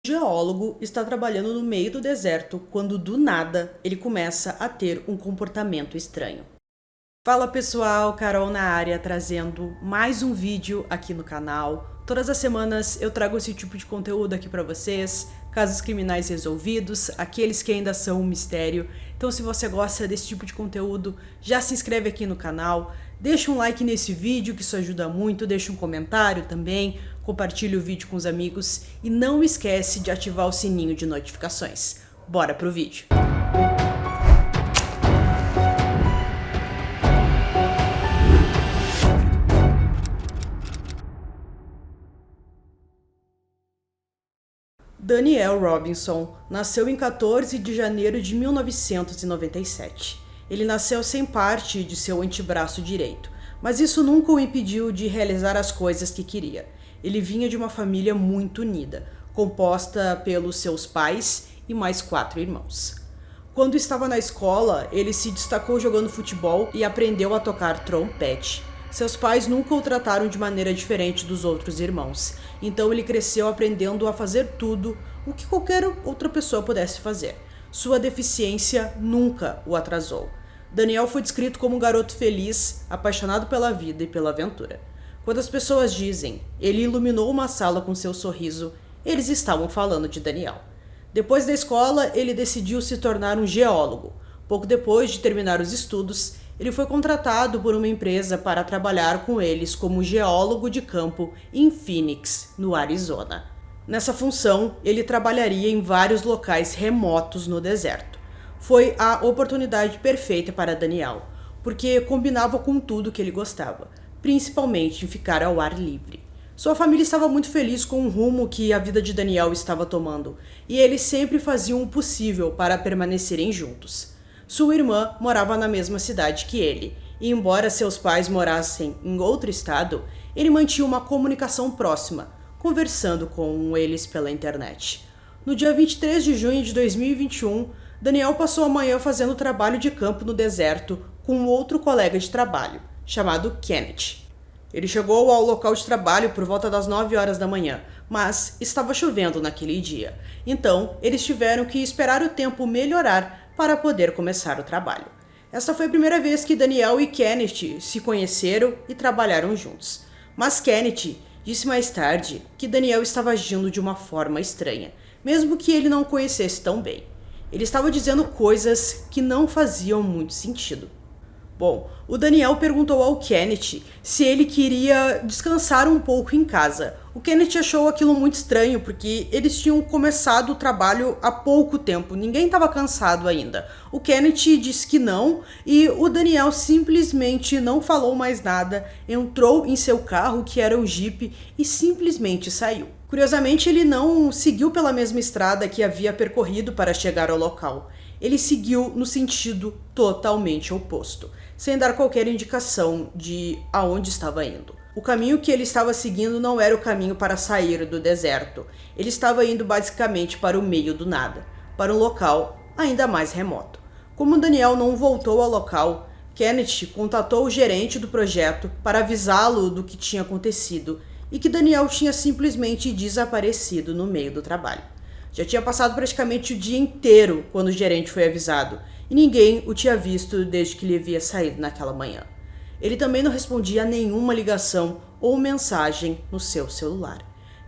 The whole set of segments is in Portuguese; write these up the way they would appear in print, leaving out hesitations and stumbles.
O geólogo está trabalhando no meio do deserto quando, do nada, ele começa a ter um comportamento estranho. Fala pessoal, Carol na área, trazendo mais um vídeo aqui no canal. Todas as semanas eu trago esse tipo de conteúdo aqui para vocês, casos criminais resolvidos, aqueles que ainda são um mistério. Então se você gosta desse tipo de conteúdo, já se inscreve aqui no canal, deixa um like nesse vídeo que isso ajuda muito, deixa um comentário também, compartilha o vídeo com os amigos e não esquece de ativar o sininho de notificações. Bora pro vídeo! Daniel Robinson nasceu em 14 de janeiro de 1997. Ele nasceu sem parte de seu antebraço direito, mas isso nunca o impediu de realizar as coisas que queria. Ele vinha de uma família muito unida, composta pelos seus pais e mais 4 irmãos. Quando estava na escola, ele se destacou jogando futebol e aprendeu a tocar trompete. Seus pais nunca o trataram de maneira diferente dos outros irmãos, então ele cresceu aprendendo a fazer tudo o que qualquer outra pessoa pudesse fazer. Sua deficiência nunca o atrasou. Daniel foi descrito como um garoto feliz, apaixonado pela vida e pela aventura. Quando as pessoas dizem ele iluminou uma sala com seu sorriso, eles estavam falando de Daniel. Depois da escola, ele decidiu se tornar um geólogo. Pouco depois de terminar os estudos, ele foi contratado por uma empresa para trabalhar com eles como geólogo de campo em Phoenix, no Arizona. Nessa função, ele trabalharia em vários locais remotos no deserto. Foi a oportunidade perfeita para Daniel, porque combinava com tudo que ele gostava, principalmente em ficar ao ar livre. Sua família estava muito feliz com o rumo que a vida de Daniel estava tomando, e eles sempre faziam o possível para permanecerem juntos. Sua irmã morava na mesma cidade que ele, e embora seus pais morassem em outro estado, ele mantinha uma comunicação próxima, conversando com eles pela internet. No dia 23 de junho de 2021, Daniel passou a manhã fazendo trabalho de campo no deserto com outro colega de trabalho, chamado Kenneth. Ele chegou ao local de trabalho por volta das 9 horas da manhã, mas estava chovendo naquele dia, então eles tiveram que esperar o tempo melhorar para poder começar o trabalho. Esta foi a primeira vez que Daniel e Kenneth se conheceram e trabalharam juntos. Mas Kenneth disse mais tarde que Daniel estava agindo de uma forma estranha, mesmo que ele não o conhecesse tão bem. Ele estava dizendo coisas que não faziam muito sentido. Bom, o Daniel perguntou ao Kenneth se ele queria descansar um pouco em casa. O Kenneth achou aquilo muito estranho, porque eles tinham começado o trabalho há pouco tempo, ninguém estava cansado ainda. O Kenneth disse que não, e o Daniel simplesmente não falou mais nada, entrou em seu carro, que era um Jeep, e simplesmente saiu. Curiosamente, ele não seguiu pela mesma estrada que havia percorrido para chegar ao local. Ele seguiu no sentido totalmente oposto, sem dar qualquer indicação de aonde estava indo. O caminho que ele estava seguindo não era o caminho para sair do deserto. Ele estava indo basicamente para o meio do nada, para um local ainda mais remoto. Como Daniel não voltou ao local, Kenneth contatou o gerente do projeto para avisá-lo do que tinha acontecido e que Daniel tinha simplesmente desaparecido no meio do trabalho. Já tinha passado praticamente o dia inteiro quando o gerente foi avisado, e ninguém o tinha visto desde que ele havia saído naquela manhã. Ele também não respondia a nenhuma ligação ou mensagem no seu celular.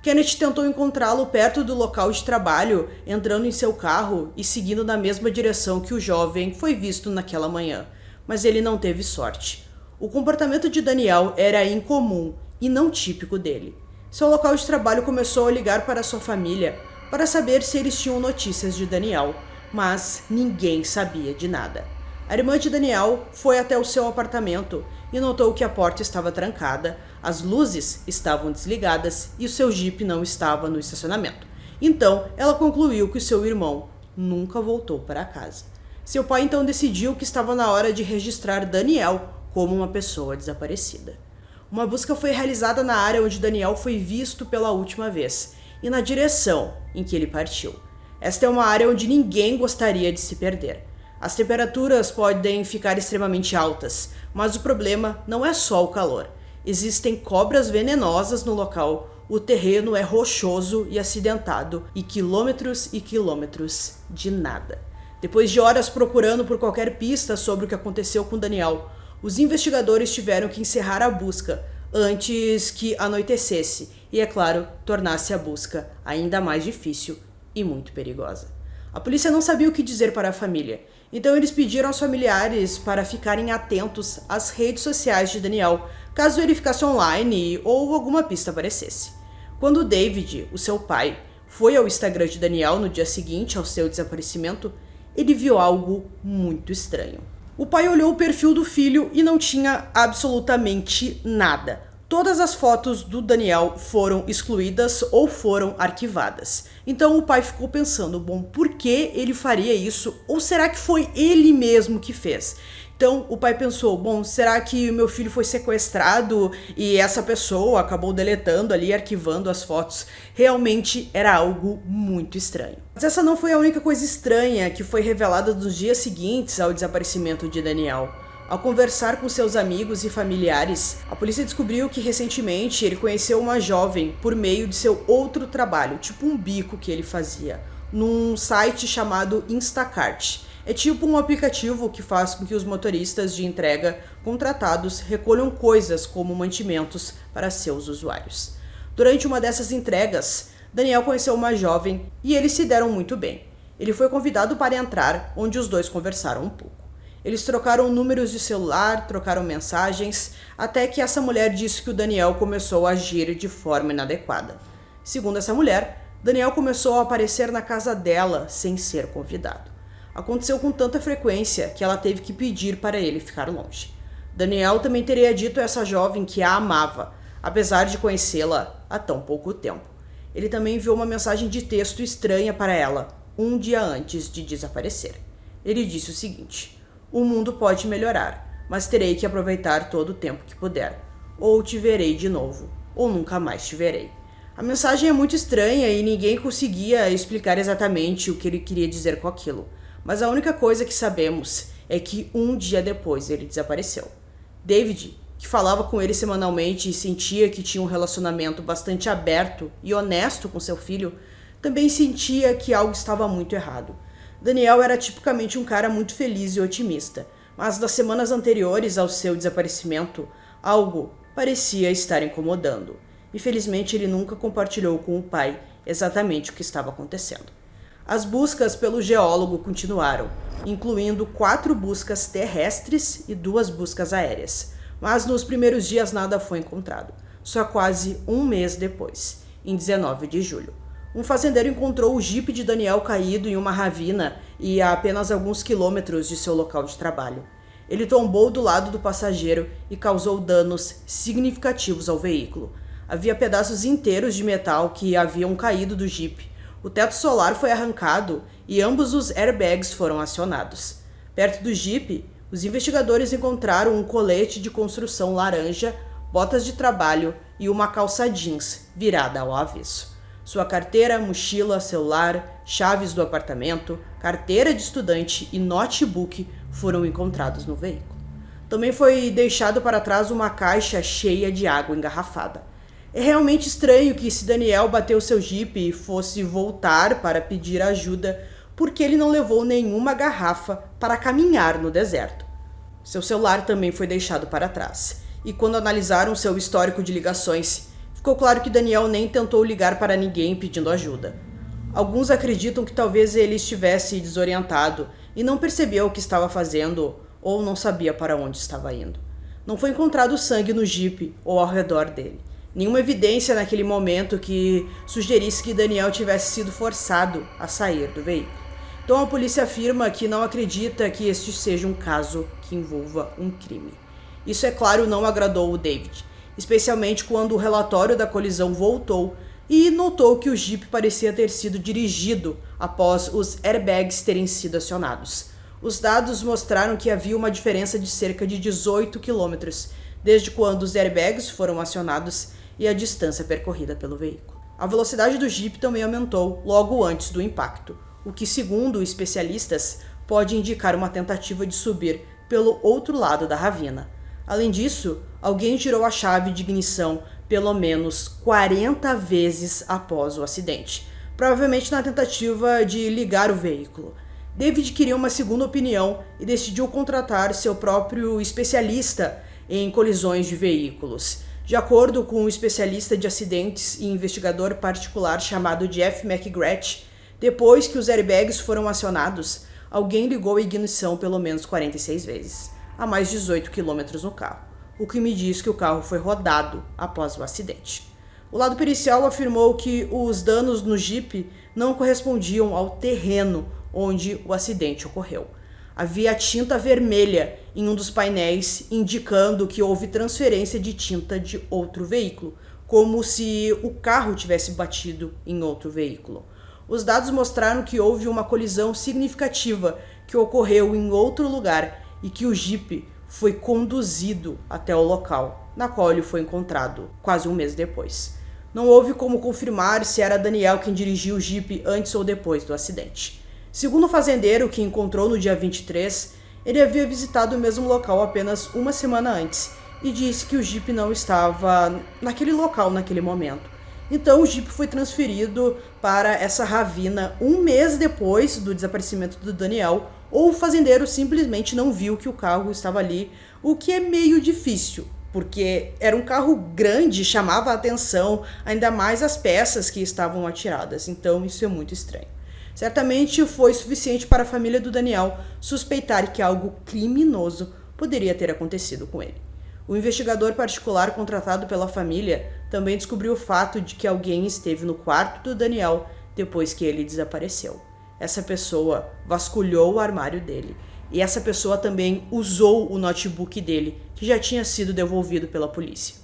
Kenneth tentou encontrá-lo perto do local de trabalho, entrando em seu carro e seguindo na mesma direção que o jovem foi visto naquela manhã, mas ele não teve sorte. O comportamento de Daniel era incomum e não típico dele. Seu local de trabalho começou a ligar para sua família para saber se eles tinham notícias de Daniel, mas ninguém sabia de nada. A irmã de Daniel foi até o seu apartamento e notou que a porta estava trancada, as luzes estavam desligadas e o seu Jeep não estava no estacionamento. Então, ela concluiu que o seu irmão nunca voltou para casa. Seu pai então decidiu que estava na hora de registrar Daniel como uma pessoa desaparecida. Uma busca foi realizada na área onde Daniel foi visto pela última vez e na direção em que ele partiu. Esta é uma área onde ninguém gostaria de se perder. As temperaturas podem ficar extremamente altas, mas o problema não é só o calor. Existem cobras venenosas no local, O terreno é rochoso e acidentado, e quilômetros de nada. Depois de horas procurando por qualquer pista sobre o que aconteceu com Daniel, os investigadores tiveram que encerrar a busca antes que anoitecesse e, é claro, tornasse a busca ainda mais difícil e muito perigosa. A polícia não sabia o que dizer para a família, então eles pediram aos familiares para ficarem atentos às redes sociais de Daniel, caso ele ficasse online ou alguma pista aparecesse. Quando David, o seu pai, foi ao Instagram de Daniel no dia seguinte ao seu desaparecimento, ele viu algo muito estranho. O pai olhou o perfil do filho e não tinha absolutamente nada. Todas as fotos do Daniel foram excluídas ou foram arquivadas. Então o pai ficou pensando, bom, por que ele faria isso? Ou será que foi ele mesmo que fez? Então o pai pensou, bom, será que o meu filho foi sequestrado e essa pessoa acabou deletando ali, arquivando as fotos? Realmente era algo muito estranho. Mas essa não foi a única coisa estranha que foi revelada nos dias seguintes ao desaparecimento de Daniel. Ao conversar com seus amigos e familiares, a polícia descobriu que recentemente ele conheceu uma jovem por meio de seu outro trabalho, tipo um bico que ele fazia, num site chamado Instacart. É tipo um aplicativo que faz com que os motoristas de entrega contratados recolham coisas como mantimentos para seus usuários. Durante uma dessas entregas, Daniel conheceu uma jovem e eles se deram muito bem. Ele foi convidado para entrar, onde os dois conversaram um pouco. Eles trocaram números de celular, trocaram mensagens, até que essa mulher disse que o Daniel começou a agir de forma inadequada. Segundo essa mulher, Daniel começou a aparecer na casa dela sem ser convidado. Aconteceu com tanta frequência que ela teve que pedir para ele ficar longe. Daniel também teria dito a essa jovem que a amava, apesar de conhecê-la há tão pouco tempo. Ele também enviou uma mensagem de texto estranha para ela, um dia antes de desaparecer. Ele disse o seguinte: "O mundo pode melhorar, mas terei que aproveitar todo o tempo que puder. Ou te verei de novo, ou nunca mais te verei." A mensagem é muito estranha e ninguém conseguia explicar exatamente o que ele queria dizer com aquilo. Mas a única coisa que sabemos é que um dia depois ele desapareceu. David, que falava com ele semanalmente e sentia que tinha um relacionamento bastante aberto e honesto com seu filho, também sentia que algo estava muito errado. Daniel era tipicamente um cara muito feliz e otimista, mas nas semanas anteriores ao seu desaparecimento, algo parecia estar incomodando. Infelizmente, ele nunca compartilhou com o pai exatamente o que estava acontecendo. As buscas pelo geólogo continuaram, incluindo 4 buscas terrestres e 2 buscas aéreas. Mas nos primeiros dias nada foi encontrado. Só quase um mês depois, em 19 de julho. Um fazendeiro encontrou o jipe de Daniel caído em uma ravina e a apenas alguns quilômetros de seu local de trabalho. Ele tombou do lado do passageiro e causou danos significativos ao veículo. Havia pedaços inteiros de metal que haviam caído do jipe. O teto solar foi arrancado e ambos os airbags foram acionados. Perto do jipe, os investigadores encontraram um colete de construção laranja, botas de trabalho e uma calça jeans virada ao avesso. Sua carteira, mochila, celular, chaves do apartamento, carteira de estudante e notebook foram encontrados no veículo. Também foi deixado para trás uma caixa cheia de água engarrafada. É realmente estranho que se Daniel bateu seu jipe e fosse voltar para pedir ajuda, porque ele não levou nenhuma garrafa para caminhar no deserto. Seu celular também foi deixado para trás. E quando analisaram seu histórico de ligações, ficou claro que Daniel nem tentou ligar para ninguém pedindo ajuda. Alguns acreditam que talvez ele estivesse desorientado e não percebeu o que estava fazendo ou não sabia para onde estava indo. Não foi encontrado sangue no jipe ou ao redor dele. Nenhuma evidência naquele momento que sugerisse que Daniel tivesse sido forçado a sair do veículo. Então a polícia afirma que não acredita que este seja um caso que envolva um crime. Isso, é claro, não agradou o David, especialmente quando o relatório da colisão voltou e notou que o Jeep parecia ter sido dirigido após os airbags terem sido acionados. Os dados mostraram que havia uma diferença de cerca de 18 quilômetros desde quando os airbags foram acionados e a distância percorrida pelo veículo. A velocidade do Jeep também aumentou logo antes do impacto, o que, segundo especialistas, pode indicar uma tentativa de subir pelo outro lado da ravina. Além disso, alguém tirou a chave de ignição pelo menos 40 vezes após o acidente, provavelmente na tentativa de ligar o veículo. David queria uma segunda opinião e decidiu contratar seu próprio especialista em colisões de veículos. De acordo com um especialista de acidentes e investigador particular chamado Jeff McGrath, depois que os airbags foram acionados, alguém ligou a ignição pelo menos 46 vezes, a mais de 18 km no carro, o que me diz que o carro foi rodado após o acidente. O lado pericial afirmou que os danos no Jeep não correspondiam ao terreno onde o acidente ocorreu. Havia tinta vermelha em um dos painéis, indicando que houve transferência de tinta de outro veículo, como se o carro tivesse batido em outro veículo. Os dados mostraram que houve uma colisão significativa que ocorreu em outro lugar e que o Jeep foi conduzido até o local, na qual ele foi encontrado quase um mês depois. Não houve como confirmar se era Daniel quem dirigiu o Jeep antes ou depois do acidente. Segundo o fazendeiro que encontrou no dia 23, ele havia visitado o mesmo local apenas uma semana antes e disse que o Jeep não estava naquele local naquele momento. Então o Jeep foi transferido para essa ravina um mês depois do desaparecimento do Daniel, ou o fazendeiro simplesmente não viu que o carro estava ali, o que é meio difícil, porque era um carro grande, chamava a atenção, ainda mais as peças que estavam atiradas, então isso é muito estranho. Certamente foi suficiente para a família do Daniel suspeitar que algo criminoso poderia ter acontecido com ele. O investigador particular contratado pela família também descobriu o fato de que alguém esteve no quarto do Daniel depois que ele desapareceu. Essa pessoa vasculhou o armário dele e essa pessoa também usou o notebook dele, que já tinha sido devolvido pela polícia.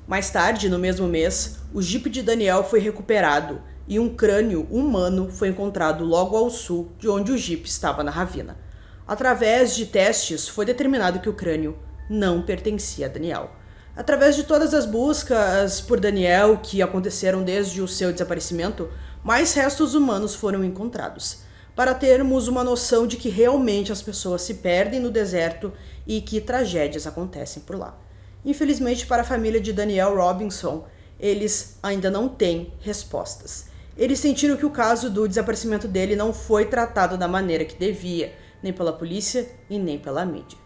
Mais tarde, no mesmo mês, o Jeep de Daniel foi recuperado e um crânio humano foi encontrado logo ao sul de onde o Jeep estava na ravina. Através de testes, foi determinado que o crânio não pertencia a Daniel. Através de todas as buscas por Daniel que aconteceram desde o seu desaparecimento, mais restos humanos foram encontrados, para termos uma noção de que realmente as pessoas se perdem no deserto e que tragédias acontecem por lá. Infelizmente, para a família de Daniel Robinson, eles ainda não têm respostas. Eles sentiram que o caso do desaparecimento dele não foi tratado da maneira que devia, nem pela polícia e nem pela mídia.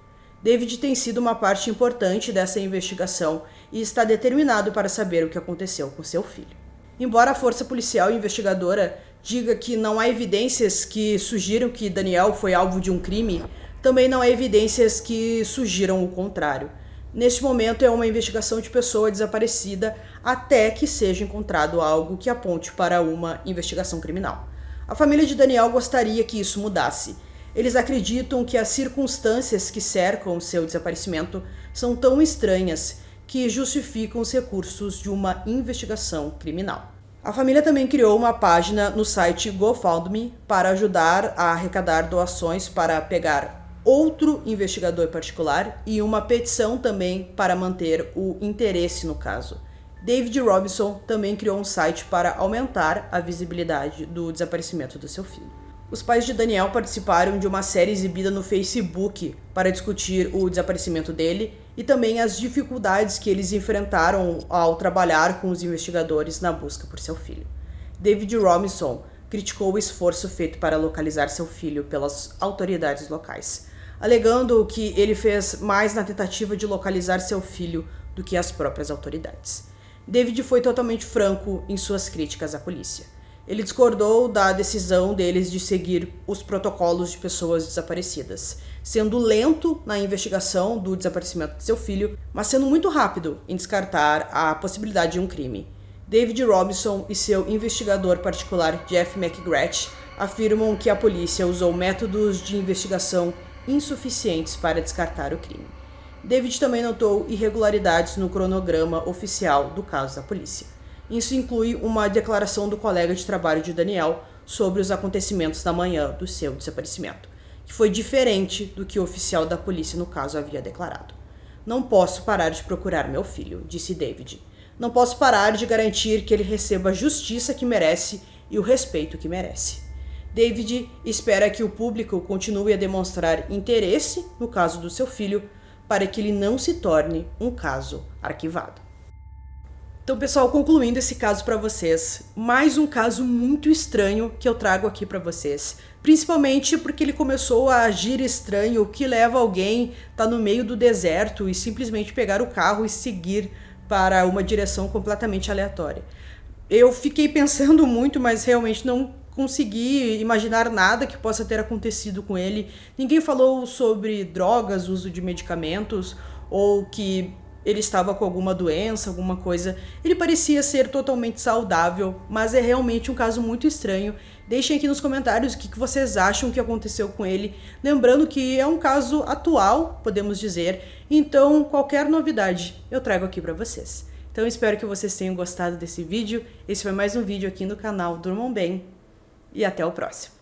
David tem sido uma parte importante dessa investigação e está determinado para saber o que aconteceu com seu filho. Embora a força policial e investigadora diga que não há evidências que sugiram que Daniel foi alvo de um crime, também não há evidências que sugiram o contrário. Neste momento é uma investigação de pessoa desaparecida até que seja encontrado algo que aponte para uma investigação criminal. A família de Daniel gostaria que isso mudasse. Eles acreditam que as circunstâncias que cercam seu desaparecimento são tão estranhas que justificam os recursos de uma investigação criminal. A família também criou uma página no site GoFundMe para ajudar a arrecadar doações para pegar outro investigador particular e uma petição também para manter o interesse no caso. David Robinson também criou um site para aumentar a visibilidade do desaparecimento do seu filho. Os pais de Daniel participaram de uma série exibida no Facebook para discutir o desaparecimento dele e também as dificuldades que eles enfrentaram ao trabalhar com os investigadores na busca por seu filho. David Robinson criticou o esforço feito para localizar seu filho pelas autoridades locais, alegando que ele fez mais na tentativa de localizar seu filho do que as próprias autoridades. David foi totalmente franco em suas críticas à polícia. Ele discordou da decisão deles de seguir os protocolos de pessoas desaparecidas, sendo lento na investigação do desaparecimento de seu filho, mas sendo muito rápido em descartar a possibilidade de um crime. David Robinson e seu investigador particular Jeff McGrath afirmam que a polícia usou métodos de investigação insuficientes para descartar o crime. David também notou irregularidades no cronograma oficial do caso da polícia. Isso inclui uma declaração do colega de trabalho de Daniel sobre os acontecimentos da manhã do seu desaparecimento, que foi diferente do que o oficial da polícia no caso havia declarado. "Não posso parar de procurar meu filho", disse David. "Não posso parar de garantir que ele receba a justiça que merece e o respeito que merece." David espera que o público continue a demonstrar interesse no caso do seu filho para que ele não se torne um caso arquivado. Então, pessoal, concluindo esse caso para vocês, mais um caso muito estranho que eu trago aqui para vocês. Principalmente porque ele começou a agir estranho, o que leva alguém a estar no meio do deserto e simplesmente pegar o carro e seguir para uma direção completamente aleatória. Eu fiquei pensando muito, mas realmente não consegui imaginar nada que possa ter acontecido com ele. Ninguém falou sobre drogas, uso de medicamentos ou que ele estava com alguma doença, alguma coisa. Ele parecia ser totalmente saudável, mas é realmente um caso muito estranho. Deixem aqui nos comentários o que vocês acham que aconteceu com ele. Lembrando que é um caso atual, podemos dizer. Então, qualquer novidade eu trago aqui para vocês. Então, espero que vocês tenham gostado desse vídeo. Esse foi mais um vídeo aqui no canal Durmam Bem. E até o próximo.